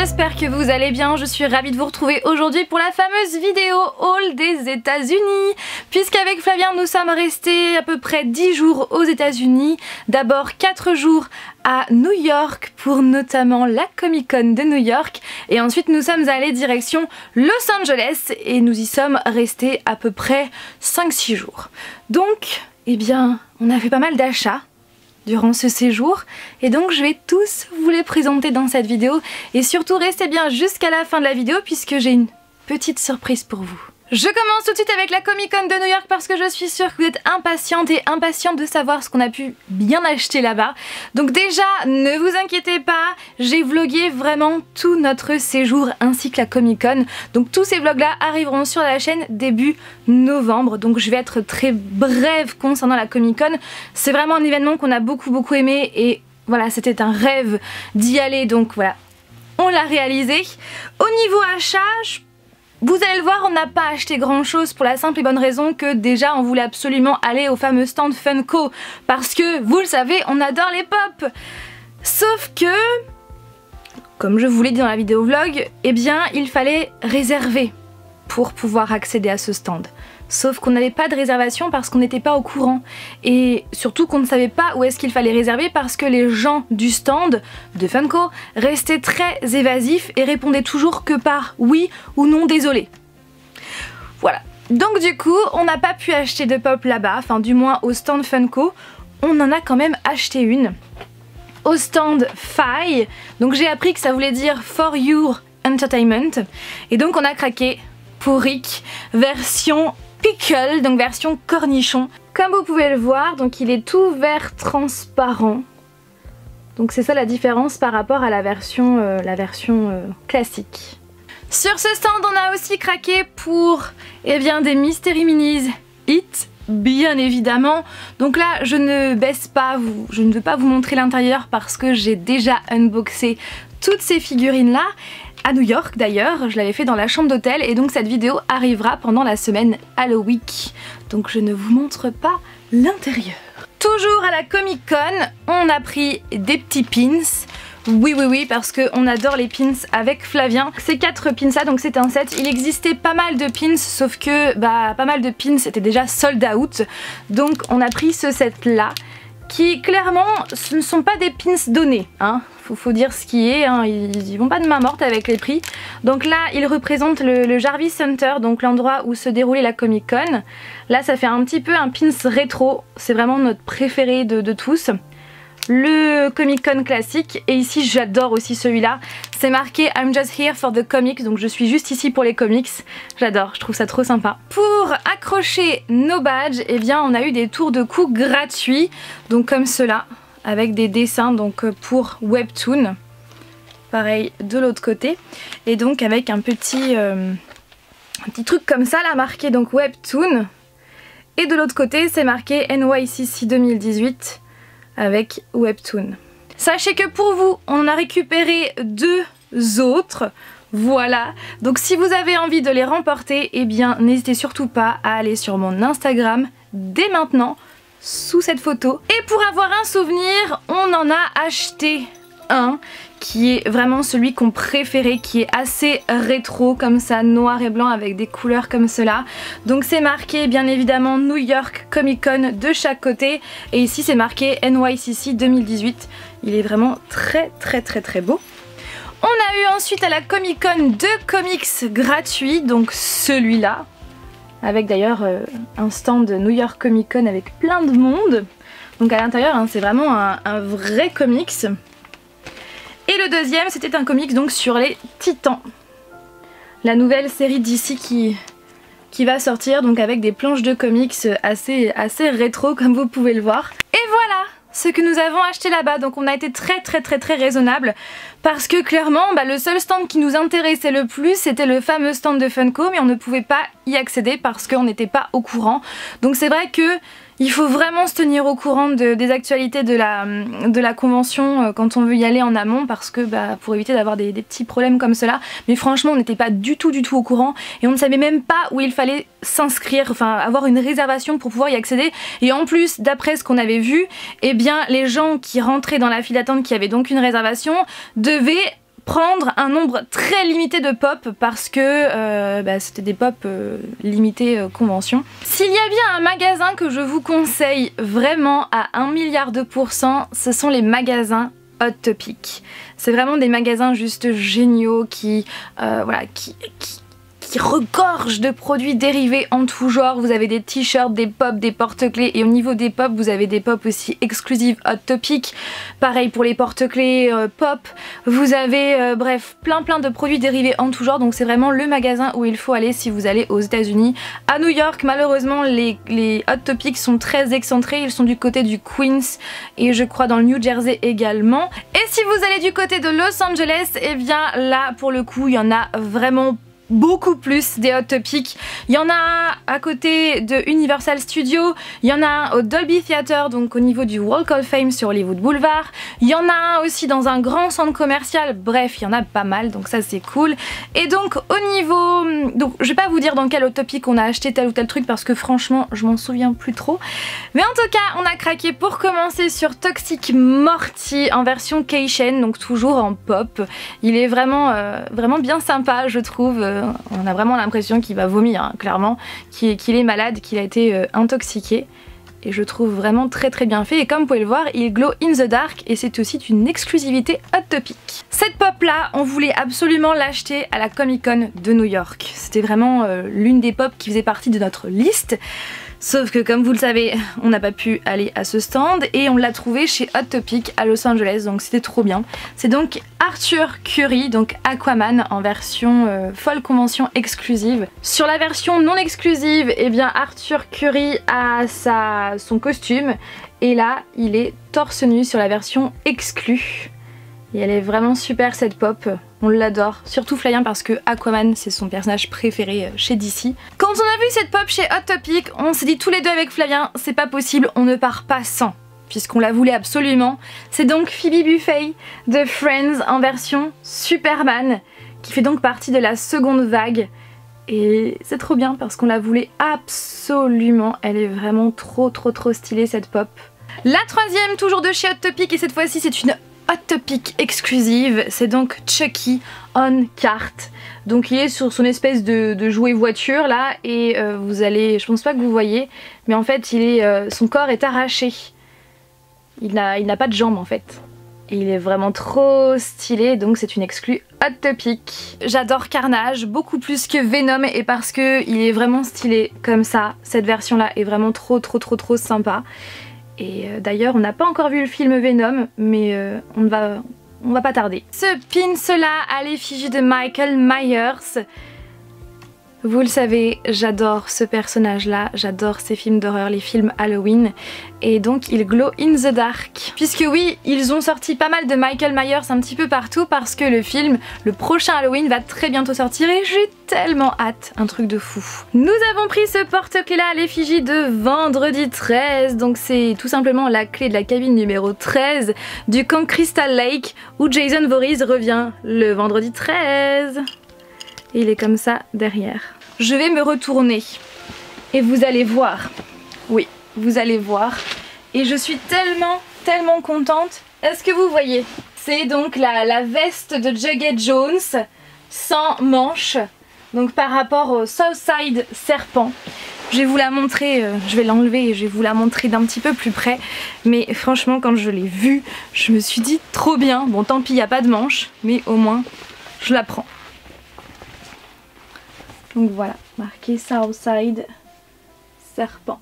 j'espère que vous allez bien, je suis ravie de vous retrouver aujourd'hui pour la fameuse vidéo haul des États-Unis. Puisqu'avec Flavien nous sommes restés à peu près 10 jours aux États-Unis. D'abord 4 jours à New York pour notamment la Comic Con de New York. Et ensuite nous sommes allés direction Los Angeles et nous y sommes restés à peu près 5-6 jours. Donc, eh bien, on a fait pas mal d'achats durant ce séjour et donc je vais tous vous les présenter dans cette vidéo et surtout restez bien jusqu'à la fin de la vidéo puisque j'ai une petite surprise pour vous. Je commence tout de suite avec la Comic Con de New York parce que je suis sûre que vous êtes impatientes et impatients de savoir ce qu'on a pu bien acheter là-bas. Donc déjà, ne vous inquiétez pas, j'ai vlogué vraiment tout notre séjour ainsi que la Comic Con. Donc tous ces vlogs là arriveront sur la chaîne début novembre. Donc je vais être très brève concernant la Comic Con. C'est vraiment un événement qu'on a beaucoup aimé et voilà, c'était un rêve d'y aller. Donc voilà, on l'a réalisé. Au niveau achat, vous allez le voir, on n'a pas acheté grand chose pour la simple et bonne raison que déjà on voulait absolument aller au fameux stand Funko parce que vous le savez, on adore les pop. Sauf que, comme je vous l'ai dit dans la vidéo vlog, eh bien il fallait réserver pour pouvoir accéder à ce stand. Sauf qu'on n'avait pas de réservation parce qu'on n'était pas au courant et surtout qu'on ne savait pas où est-ce qu'il fallait réserver parce que les gens du stand de Funko restaient très évasifs et répondaient toujours que par oui ou non désolé. Voilà, donc du coup on n'a pas pu acheter de pop là-bas, enfin du moins au stand Funko. On en a quand même acheté une au stand FI, donc j'ai appris que ça voulait dire For Your Entertainment et donc on a craqué pour Rick version pickle, donc version cornichon. Comme vous pouvez le voir, donc il est tout vert transparent. Donc c'est ça la différence par rapport à la version classique. Sur ce stand, on a aussi craqué pour des Mystery Minis Hit, bien évidemment. Donc là, je ne baisse pas, je ne veux pas vous montrer l'intérieur parce que j'ai déjà unboxé toutes ces figurines là. À New York d'ailleurs, je l'avais fait dans la chambre d'hôtel et donc cette vidéo arrivera pendant la semaine Halloween. Donc je ne vous montre pas l'intérieur. Toujours à la Comic Con, on a pris des petits pins. Oui, parce qu'on adore les pins avec Flavien. Ces 4 pins là, donc c'est un set. Il existait pas mal de pins, sauf que pas mal de pins étaient déjà sold out. Donc on a pris ce set là, qui clairement ce ne sont pas des pins donnés, hein. Faut dire ce qui est, hein. Ils vont pas de main morte avec les prix. Donc là il représente le Jarvis Center, donc l'endroit où se déroulait la Comic Con. Là ça fait un petit peu un pins rétro, c'est vraiment notre préféré de tous. Le Comic Con classique, et ici j'adore aussi celui-là, c'est marqué I'm just here for the comics, donc je suis juste ici pour les comics. J'adore, je trouve ça trop sympa. Pour accrocher nos badges, eh bien on a eu des tours de cou gratuits, donc comme cela, avec des dessins donc pour Webtoon. Pareil de l'autre côté, et donc avec un petit truc comme ça là, marqué donc Webtoon, et de l'autre côté c'est marqué NYCC 2018 avec Webtoon. Sachez que pour vous, on en a récupéré 2 autres. Voilà, donc si vous avez envie de les remporter, eh bien n'hésitez surtout pas à aller sur mon Instagram dès maintenant, sous cette photo. Et pour avoir un souvenir, on en a acheté un qui est vraiment celui qu'on préférait, qui est assez rétro comme ça, noir et blanc avec des couleurs comme cela. Donc c'est marqué bien évidemment New York Comic Con de chaque côté et ici c'est marqué NYCC 2018. Il est vraiment très beau. On a eu ensuite à la Comic Con 2 comics gratuits, donc celui-là avec d'ailleurs un stand de New York Comic Con avec plein de monde. Donc à l'intérieur hein, c'est vraiment un vrai comics. Et le deuxième c'était un comics donc sur les Titans, la nouvelle série d'ici qui va sortir, donc avec des planches de comics assez rétro comme vous pouvez le voir. Et voilà ce que nous avons acheté là-bas, donc on a été très raisonnable parce que clairement le seul stand qui nous intéressait le plus c'était le fameux stand de Funko, mais on ne pouvait pas y accéder parce qu'on n'était pas au courant. Donc c'est vrai que il faut vraiment se tenir au courant des actualités de la convention quand on veut y aller en amont parce que pour éviter d'avoir des petits problèmes comme cela. Mais franchement on n'était pas du tout au courant et on ne savait même pas où il fallait s'inscrire, enfin avoir une réservation pour pouvoir y accéder. Et en plus d'après ce qu'on avait vu, eh bien les gens qui rentraient dans la file d'attente qui avaient donc une réservation devaient prendre un nombre très limité de pop parce que c'était des pop limités convention. S'il y a bien un magasin que je vous conseille vraiment à 1 milliard de %, ce sont les magasins Hot Topic. C'est vraiment des magasins juste géniaux qui regorgent de produits dérivés en tout genre. Vous avez des t-shirts, des pops, des porte-clés, et au niveau des pops vous avez des pops aussi exclusives Hot Topic, pareil pour les porte-clés pop. Vous avez bref plein de produits dérivés en tout genre, donc c'est vraiment le magasin où il faut aller si vous allez aux États-Unis. À New York malheureusement les Hot Topic sont très excentrés, ils sont du côté du Queens et je crois dans le New Jersey également. Et si vous allez du côté de Los Angeles, et bien là pour le coup il y en a vraiment beaucoup plus des Hot Topic. Il y en a à côté de Universal Studios, il y en a un au Dolby Theatre, donc au niveau du Walk of Fame sur Hollywood Boulevard, il y en a un aussi dans un grand centre commercial, bref il y en a pas mal, donc ça c'est cool. Et donc au niveau... donc je vais pas vous dire dans quel Hot Topic on a acheté tel ou tel truc parce que franchement je m'en souviens plus trop, mais en tout cas on a craqué pour commencer sur Toxic Morty en version Keishen, donc toujours en pop. Il est vraiment bien sympa je trouve. On a vraiment l'impression qu'il va vomir, hein, clairement, qu'il est malade, qu'il a été intoxiqué. Et je trouve vraiment très bien fait. Et comme vous pouvez le voir, il glow in the dark et c'est aussi une exclusivité Hot Topic. Cette pop là, on voulait absolument l'acheter à la Comic Con de New York. C'était vraiment l'une des pop qui faisait partie de notre liste. Sauf que comme vous le savez, on n'a pas pu aller à ce stand et on l'a trouvé chez Hot Topic à Los Angeles, donc c'était trop bien. C'est donc Arthur Curry, donc Aquaman en version folle convention exclusive. Sur la version non exclusive, eh bien Arthur Curry a son costume et là il est torse nu sur la version exclue. Et elle est vraiment super cette pop, on l'adore, surtout Flavien parce que Aquaman c'est son personnage préféré chez DC. Quand on a vu cette pop chez Hot Topic, on s'est dit tous les deux avec Flavien, c'est pas possible, on ne part pas sans, puisqu'on la voulait absolument. C'est donc Phoebe Buffay de Friends en version Superman, qui fait donc partie de la seconde vague. Et c'est trop bien parce qu'on la voulait absolument, elle est vraiment trop stylée cette pop. La troisième, toujours de chez Hot Topic, et cette fois-ci c'est une Hot Topic exclusive, c'est donc Chucky on carte. Donc il est sur son espèce de jouet voiture là et vous allez, je pense pas que vous voyez, mais en fait son corps est arraché. Il n'a pas de jambes en fait. Et il est vraiment trop stylé, donc c'est une exclue Hot Topic. J'adore Carnage, beaucoup plus que Venom, et parce que il est vraiment stylé comme ça, cette version là est vraiment trop sympa. Et d'ailleurs on n'a pas encore vu le film Venom, mais on va pas tarder. Ce pins là à l'effigie de Michael Myers. Vous le savez, j'adore ce personnage là, j'adore ces films d'horreur, les films Halloween. Et donc il glow in the dark. Puisque oui, ils ont sorti pas mal de Michael Myers un petit peu partout parce que le prochain Halloween va très bientôt sortir et j'ai tellement hâte, un truc de fou. Nous avons pris ce porte-clés là à l'effigie de Vendredi 13, donc c'est tout simplement la clé de la cabine numéro 13 du camp Crystal Lake où Jason Voorhees revient le vendredi 13. Et il est comme ça derrière. Je vais me retourner et vous allez voir. Oui, vous allez voir. Et je suis tellement contente. Est-ce que vous voyez? C'est donc la veste de Jughead Jones sans manches. Donc par rapport au Southside Serpent. Je vais vous la montrer, je vais l'enlever et je vais vous la montrer d'un petit peu plus près. Mais franchement quand je l'ai vue, je me suis dit trop bien. Bon tant pis, il n'y a pas de manches, mais au moins je la prends. Donc voilà, marqué Southside Serpent.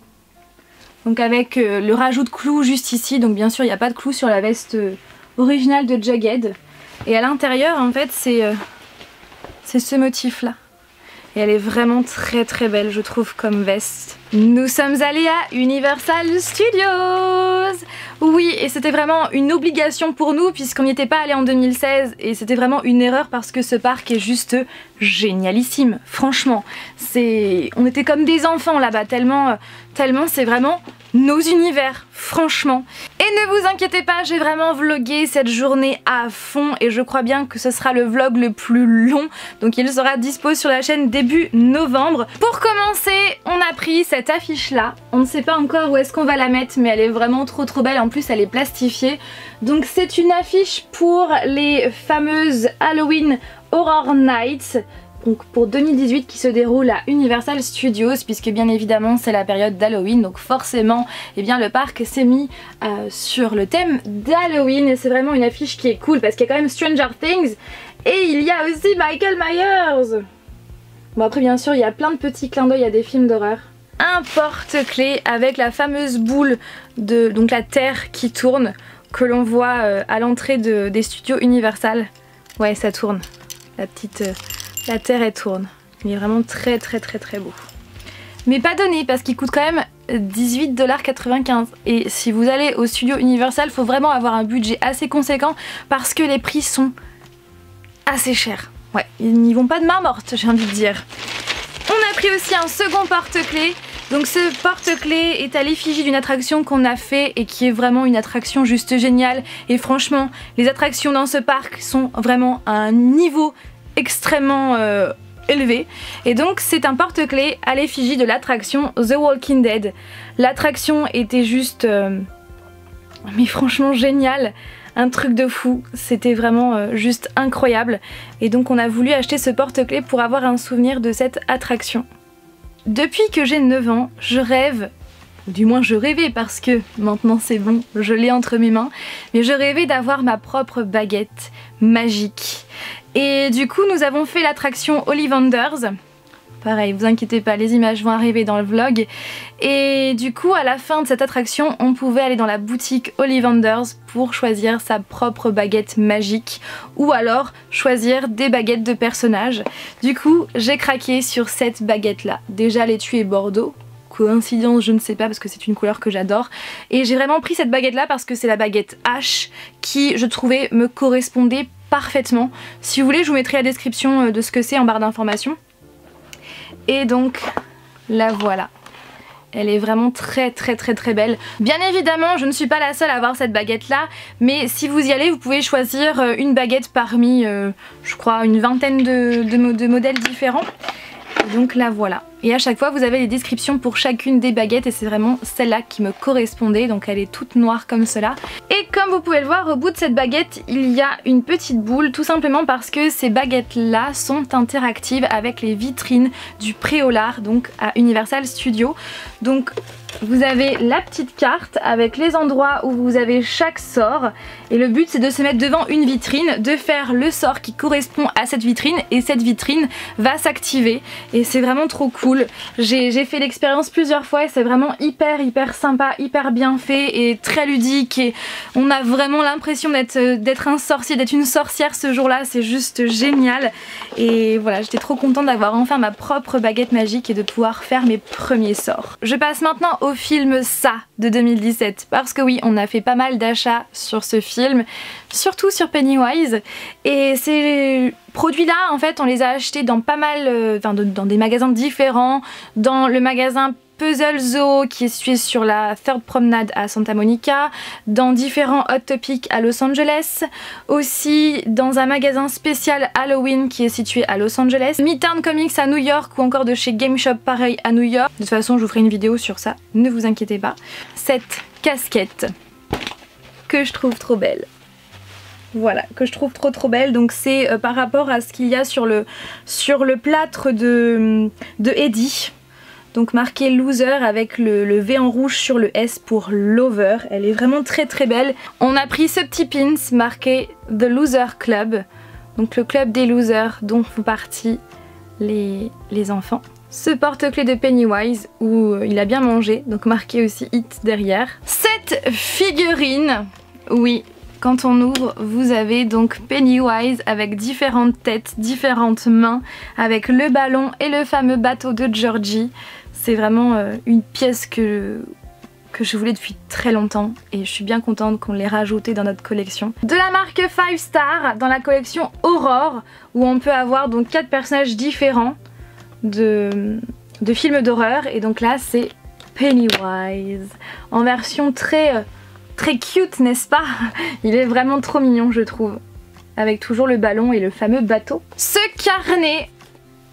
Donc avec le rajout de clous juste ici, donc bien sûr il n'y a pas de clous sur la veste originale de Jughead. Et à l'intérieur en fait c'est ce motif là. Et elle est vraiment très belle je trouve comme veste. Nous sommes allés à Universal Studios. Oui, et c'était vraiment une obligation pour nous puisqu'on n'y était pas allé en 2016 et c'était vraiment une erreur parce que ce parc est juste génialissime. Franchement, on était comme des enfants là-bas tellement c'est vraiment nos univers, franchement. Et ne vous inquiétez pas, j'ai vraiment vlogué cette journée à fond et je crois bien que ce sera le vlog le plus long. Donc il sera dispo sur la chaîne début novembre. Pour commencer, on a pris cette affiche là, on ne sait pas encore où est-ce qu'on va la mettre mais elle est vraiment trop belle, en plus elle est plastifiée. Donc c'est une affiche pour les fameuses Halloween Horror Nights, donc pour 2018, qui se déroule à Universal Studios, puisque bien évidemment c'est la période d'Halloween, donc forcément eh bien, le parc s'est mis sur le thème d'Halloween et c'est vraiment une affiche qui est cool parce qu'il y a quand même Stranger Things et il y a aussi Michael Myers. Bon après bien sûr il y a plein de petits clins d'œil à des films d'horreur. Un porte-clés avec la fameuse boule de donc la Terre qui tourne que l'on voit à l'entrée des studios Universal. Ouais ça tourne, la Terre elle tourne. Il est vraiment très beau. Mais pas donné parce qu'il coûte quand même 18,95 $. Et si vous allez au studio Universal, faut vraiment avoir un budget assez conséquent parce que les prix sont assez chers. Ouais, ils n'y vont pas de main morte, j'ai envie de dire. On a pris aussi un second porte-clés. Donc ce porte-clés est à l'effigie d'une attraction qu'on a fait et qui est vraiment une attraction juste géniale. Et franchement, les attractions dans ce parc sont vraiment à un niveau extrêmement élevé. Et donc c'est un porte-clés à l'effigie de l'attraction The Walking Dead. L'attraction était juste mais franchement géniale, un truc de fou, c'était vraiment juste incroyable. Et donc on a voulu acheter ce porte-clés pour avoir un souvenir de cette attraction. Depuis que j'ai 9 ans, je rêve, ou du moins je rêvais parce que maintenant c'est bon, je l'ai entre mes mains, mais je rêvais d'avoir ma propre baguette magique. Et du coup nous avons fait l'attraction Ollivanders. Pareil, vous inquiétez pas, les images vont arriver dans le vlog. Et du coup à la fin de cette attraction on pouvait aller dans la boutique Ollivanders pour choisir sa propre baguette magique ou alors choisir des baguettes de personnages. Du coup j'ai craqué sur cette baguette là. Déjà l'étui est bordeaux. Coïncidence, je ne sais pas parce que c'est une couleur que j'adore. Et j'ai vraiment pris cette baguette là parce que c'est la baguette H qui je trouvais me correspondait parfaitement. Si vous voulez je vous mettrai la description de ce que c'est en barre d'informations. Et donc la voilà. Elle est vraiment très belle. Bien évidemment je ne suis pas la seule à avoir cette baguette là, mais si vous y allez vous pouvez choisir une baguette parmi je crois une vingtaine de modèles différents. Et donc la voilà. Et à chaque fois vous avez les descriptions pour chacune des baguettes et c'est vraiment celle-là qui me correspondait, donc elle est toute noire comme cela. Et comme vous pouvez le voir, au bout de cette baguette il y a une petite boule, tout simplement parce que ces baguettes là sont interactives avec les vitrines du Préolard, donc à Universal Studios. Donc vous avez la petite carte avec les endroits où vous avez chaque sort et le but c'est de se mettre devant une vitrine, de faire le sort qui correspond à cette vitrine et cette vitrine va s'activer et c'est vraiment trop cool. J'ai fait l'expérience plusieurs fois et c'est vraiment hyper sympa, hyper bien fait et très ludique et on a vraiment l'impression d'être un sorcier, d'être une sorcière ce jour-là, c'est juste génial. Et voilà, j'étais trop contente d'avoir enfin ma propre baguette magique et de pouvoir faire mes premiers sorts. Je passe maintenant au film Ça de 2017 parce que oui, on a fait pas mal d'achats sur ce film, surtout sur Pennywise, et ces produits là en fait on les a achetés dans pas mal, dans des magasins différents, dans le magasin Puzzle Zoo qui est situé sur la Third Promenade à Santa Monica, dans différents Hot Topic à Los Angeles, aussi dans un magasin spécial Halloween qui est situé à Los Angeles, Midtown Comics à New York ou encore de chez Game Shop pareil à New York. De toute façon je vous ferai une vidéo sur ça, ne vous inquiétez pas. Cette casquette que je trouve trop belle. Voilà, que je trouve trop belle, donc c'est par rapport à ce qu'il y a sur le plâtre de Eddie. Donc marqué Loser avec le V en rouge sur le S pour Lover. Elle est vraiment très belle. On a pris ce petit pins marqué The Loser Club. Donc le club des losers dont font partie les enfants. Ce porte-clés de Pennywise où il a bien mangé. Donc marqué aussi Hit derrière. Cette figurine, oui. Quand on ouvre, vous avez donc Pennywise avec différentes têtes, différentes mains, avec le ballon et le fameux bateau de Georgie. C'est vraiment une pièce que je voulais depuis très longtemps et je suis bien contente qu'on l'ait rajouté dans notre collection. De la marque 5 Star dans la collection Aurore où on peut avoir donc 4 personnages différents de films d'horreur et donc là c'est Pennywise en version très cute, n'est-ce pas? Il est vraiment trop mignon je trouve, avec toujours le ballon et le fameux bateau. Ce carnet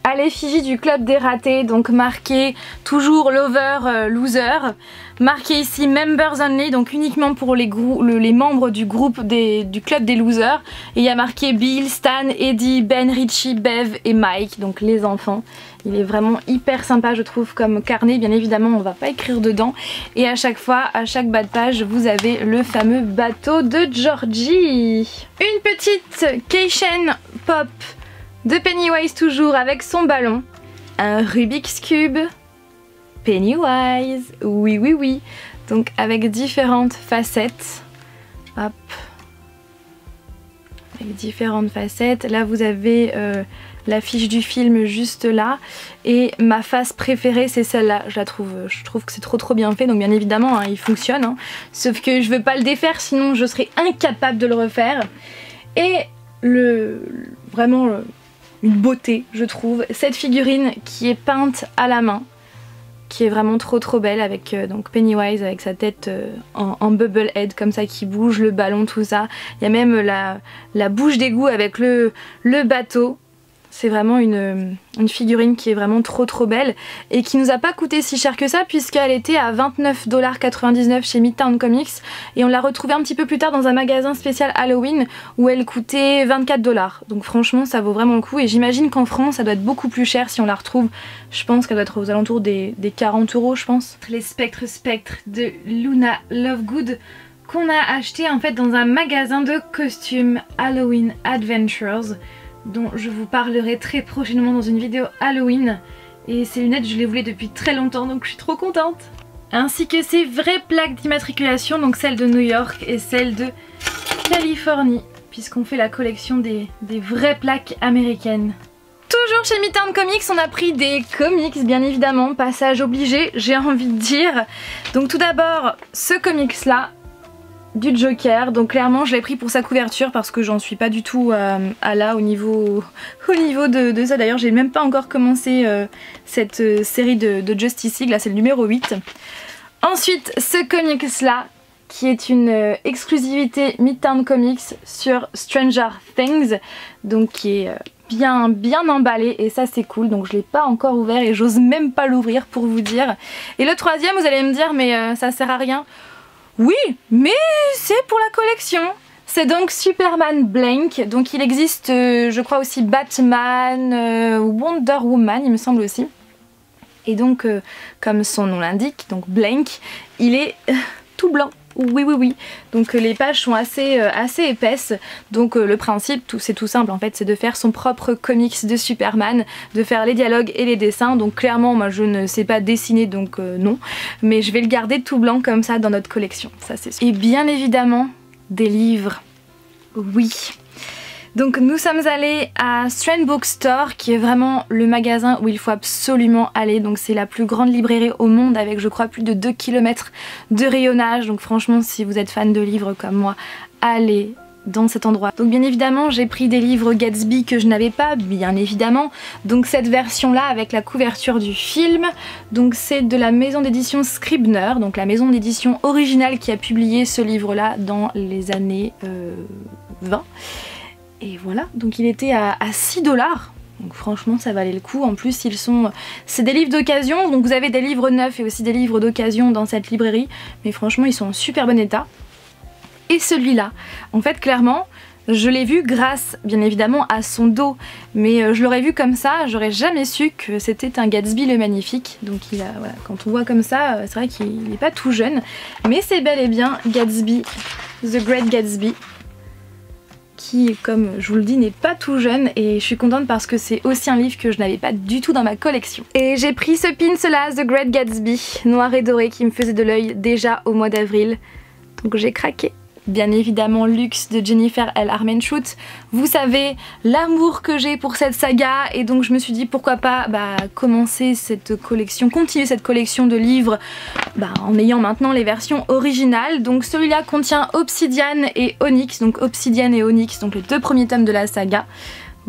à l'effigie du club des ratés, donc marqué toujours lover, loser, marqué ici members only, donc uniquement pour les membres du groupe du club des losers, et il y a marqué Bill, Stan, Eddie, Ben, Richie, Bev et Mike, donc les enfants. Il est vraiment hyper sympa je trouve comme carnet, bien évidemment on va pas écrire dedans, et à chaque fois, à chaque bas de page, vous avez le fameux bateau de Georgie. Une petite keychain pop de Pennywise toujours avec son ballon, un Rubik's Cube, Pennywise, oui oui oui, donc avec différentes facettes, hop, avec différentes facettes, là vous avez l'affiche du film juste là, et ma face préférée c'est celle-là, je trouve que c'est trop bien fait, donc bien évidemment hein, il fonctionne, hein, sauf que je veux pas le défaire sinon je serais incapable de le refaire, et vraiment une beauté je trouve, cette figurine qui est peinte à la main, qui est vraiment trop belle avec donc Pennywise avec sa tête en bubble head comme ça qui bouge, le ballon, tout ça. Il y a même la bouche d'égout avec le bateau. C'est vraiment une figurine qui est vraiment trop belle et qui nous a pas coûté si cher que ça puisqu'elle était à 29,99$ chez Midtown Comics, et on l'a retrouvée un petit peu plus tard dans un magasin spécial Halloween où elle coûtait 24$. Donc franchement ça vaut vraiment le coup, et j'imagine qu'en France ça doit être beaucoup plus cher si on la retrouve. Je pense qu'elle doit être aux alentours des 40€ je pense. Les spectres de Luna Lovegood qu'on a acheté en fait dans un magasin de costumes Halloween Adventures, dont je vous parlerai très prochainement dans une vidéo Halloween, et ces lunettes je les voulais depuis très longtemps donc je suis trop contente. Ainsi que ces vraies plaques d'immatriculation, donc celle de New York et celle de Californie, puisqu'on fait la collection des vraies plaques américaines. Toujours chez Midtown Comics, on a pris des comics bien évidemment, passage obligé j'ai envie de dire. Donc tout d'abord ce comics là, du Joker, donc clairement je l'ai pris pour sa couverture parce que j'en suis pas du tout à là au niveau de ça. D'ailleurs j'ai même pas encore commencé cette série de Justice League, là c'est le numéro 8. Ensuite ce comics là qui est une exclusivité Midtown Comics sur Stranger Things, donc qui est bien emballé, et ça c'est cool, donc je l'ai pas encore ouvert et j'ose même pas l'ouvrir pour vous dire. Et le troisième vous allez me dire mais ça sert à rien. Oui, mais c'est pour la collection. C'est donc Superman Blank, donc il existe je crois aussi Batman, Wonder Woman il me semble aussi. Et donc comme son nom l'indique, donc Blank, il est tout blanc. Oui. Donc les pages sont assez épaisses. Donc le principe, c'est tout simple en fait, c'est de faire son propre comics de Superman, de faire les dialogues et les dessins. Donc clairement moi je ne sais pas dessiner donc non, mais je vais le garder tout blanc comme ça dans notre collection, ça c'est sûr. Et bien évidemment des livres, oui. Donc nous sommes allés à Strand Bookstore, qui est vraiment le magasin où il faut absolument aller. Donc c'est la plus grande librairie au monde avec je crois plus de 2 km de rayonnage. Donc franchement si vous êtes fan de livres comme moi, allez dans cet endroit. Donc bien évidemment j'ai pris des livres Gatsby que je n'avais pas, bien évidemment. Donc cette version là avec la couverture du film, donc c'est de la maison d'édition Scribner, donc la maison d'édition originale qui a publié ce livre là dans les années 20. Et voilà, donc il était à 6$, donc franchement ça valait le coup. En plus c'est des livres d'occasion, donc vous avez des livres neufs et aussi des livres d'occasion dans cette librairie, mais franchement ils sont en super bon état. Et celui-là, en fait clairement je l'ai vu grâce bien évidemment à son dos, mais je l'aurais vu comme ça, j'aurais jamais su que c'était un Gatsby le Magnifique. Donc voilà, quand on voit comme ça, c'est vrai qu'il n'est pas tout jeune, mais c'est bel et bien Gatsby, The Great Gatsby, qui, comme je vous le dis, n'est pas tout jeune, et je suis contente parce que c'est aussi un livre que je n'avais pas du tout dans ma collection. Et j'ai pris ce pins là, The Great Gatsby, noir et doré, qui me faisait de l'œil déjà au mois d'avril, donc j'ai craqué. Bien évidemment Luxe de Jennifer L. Armentrout. Vous savez l'amour que j'ai pour cette saga, et donc je me suis dit pourquoi pas commencer cette collection, continuer cette collection de livres en ayant maintenant les versions originales. Donc celui-là contient Obsidian et Onyx, donc Obsidian et Onyx, donc les deux premiers tomes de la saga.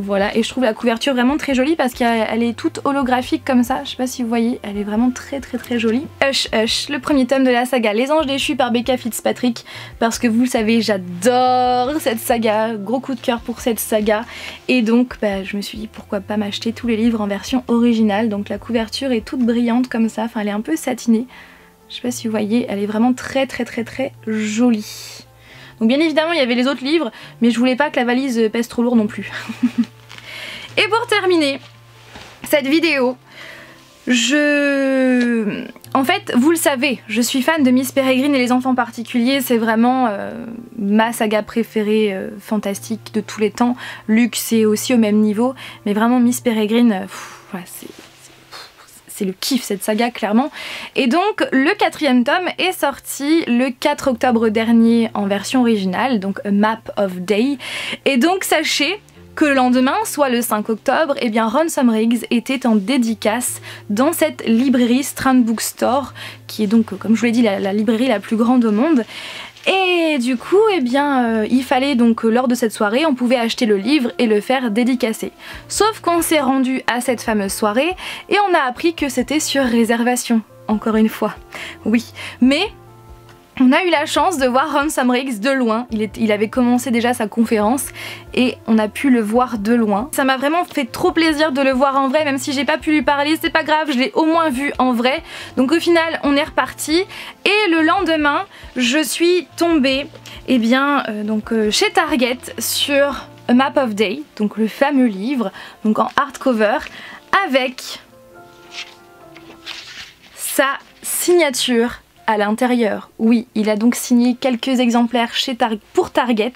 Voilà, et je trouve la couverture vraiment très jolie parce qu'elle est toute holographique comme ça, je sais pas si vous voyez, elle est vraiment très jolie. Hush Hush, le premier tome de la saga Les Anges Déchus par Becca Fitzpatrick, parce que vous le savez, j'adore cette saga, gros coup de cœur pour cette saga, et donc bah, je me suis dit pourquoi pas m'acheter tous les livres en version originale. Donc la couverture est toute brillante comme ça, enfin elle est un peu satinée, je sais pas si vous voyez, elle est vraiment très jolie. Donc bien évidemment il y avait les autres livres, mais je voulais pas que la valise pèse trop lourd non plus. Et pour terminer cette vidéo, en fait, vous le savez, je suis fan de Miss Peregrine et les enfants particuliers, c'est vraiment ma saga préférée fantastique de tous les temps. Luc c'est aussi au même niveau, mais vraiment Miss Peregrine, voilà, c'est le kiff cette saga clairement. Et donc le 4e tome est sorti le 4 octobre dernier en version originale, donc A Map of Day. Et donc sachez que le lendemain, soit le 5 octobre, eh bien Ransom Riggs était en dédicace dans cette librairie Strand Bookstore, qui est donc, comme je vous l'ai dit, la librairie la plus grande au monde. Et du coup, eh bien, il fallait donc, lors de cette soirée, on pouvait acheter le livre et le faire dédicacer. Sauf qu'on s'est rendu à cette fameuse soirée et on a appris que c'était sur réservation, encore une fois. Oui, mais on a eu la chance de voir Ransom Riggs de loin, il avait commencé déjà sa conférence et on a pu le voir de loin. Ça m'a vraiment fait trop plaisir de le voir en vrai, même si j'ai pas pu lui parler, c'est pas grave, je l'ai au moins vu en vrai. Donc au final on est reparti et le lendemain je suis tombée chez Target sur A Map of Day, donc le fameux livre, donc en hardcover, avec sa signature à l'intérieur. Oui, il a donc signé quelques exemplaires pour Target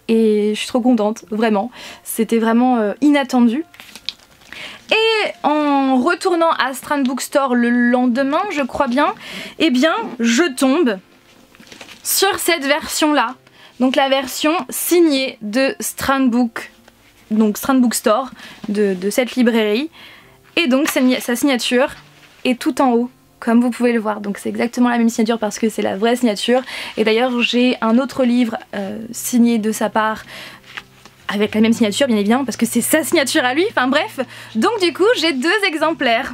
et je suis trop contente, vraiment. C'était vraiment inattendu. Et en retournant à Strand Bookstore le lendemain, je crois bien, eh bien, je tombe sur cette version-là. Donc la version signée de Strand Bookstore, de cette librairie. Et donc sa signature est tout en haut, comme vous pouvez le voir. Donc c'est exactement la même signature parce que c'est la vraie signature. Et d'ailleurs j'ai un autre livre signé de sa part avec la même signature bien évidemment parce que c'est sa signature à lui, enfin bref. Donc du coup j'ai 2 exemplaires.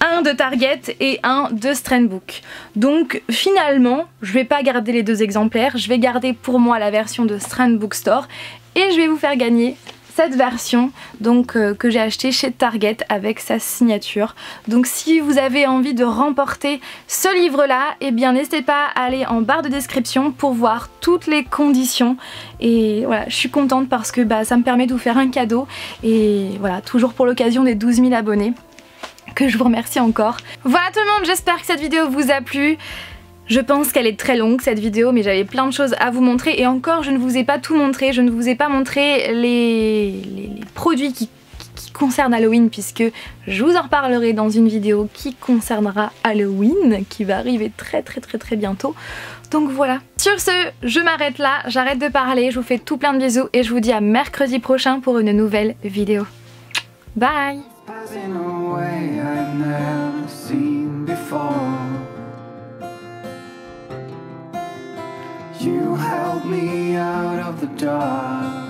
Un de Target et un de Strand Book. Donc finalement je vais pas garder les 2 exemplaires, je vais garder pour moi la version de Strand Bookstore et je vais vous faire gagner cette version donc que j'ai achetée chez Target avec sa signature. Donc si vous avez envie de remporter ce livre là, eh bien n'hésitez pas à aller en barre de description pour voir toutes les conditions. Et voilà, je suis contente parce que ça me permet de vous faire un cadeau et voilà, toujours pour l'occasion des 12 000 abonnés, que je vous remercie encore. Voilà tout le monde, j'espère que cette vidéo vous a plu. Je pense qu'elle est très longue cette vidéo, mais j'avais plein de choses à vous montrer et encore je ne vous ai pas tout montré, je ne vous ai pas montré les produits qui concernent Halloween puisque je vous en reparlerai dans une vidéo qui concernera Halloween qui va arriver très bientôt. Donc voilà. Sur ce, je m'arrête là, j'arrête de parler, je vous fais tout plein de bisous et je vous dis à mercredi prochain pour une nouvelle vidéo. Bye! You held me out of the dark.